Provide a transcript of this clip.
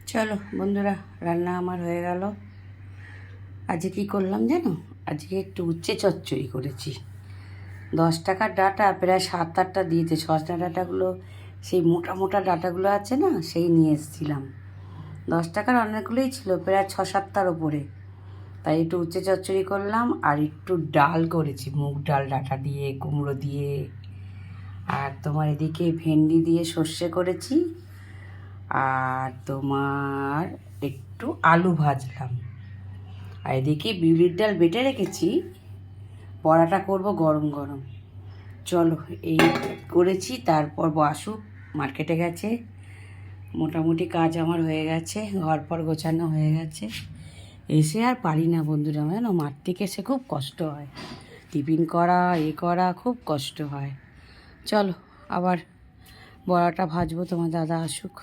চলো বন্ধুরা, রান্না আমার হয়ে গেল। আজকে কি করলাম জানো? আজকে একটু উচ্ছে চচ্চড়ি করেছি। 10 টাকার ডাঁটা প্রায় 7-8টা দিয়েছে। সজনা ডাঁটাগুলো, সেই মোটা মোটা ডাঁটাগুলো আছে না, সেই নিয়ে এসেছিলাম। 10 টাকার অনেকগুলোই ছিল, প্রায় 6-7টার ওপরে। তাই একটু উচ্ছে চচ্চড়ি করলাম, আর একটু ডাল করেছি, মুগ ডাল, ডাঁটা দিয়ে, কুমড়ো দিয়ে। আর তোমার এদিকে ভেন্ডি দিয়ে সর্ষে করেছি। আর তোমার একটু আলু ভাজলাম। আর এদিকে বিউলির ডাল বেটে রেখেছি, বড়াটা করব গরম গরম। চলো, এই করেছি। তারপর বাসু মার্কেটে গেছে। মোটামুটি কাজ আমার হয়ে গেছে, ঘরপর গোছানো হয়ে গেছে। এসে আর পারি না বন্ধুরা, জানো মাঠ থেকে এসে খুব কষ্ট হয়, টিফিন করা করা খুব কষ্ট হয়। চলো আবার বড়াটা ভাজবো, তোমার দাদা আসুক।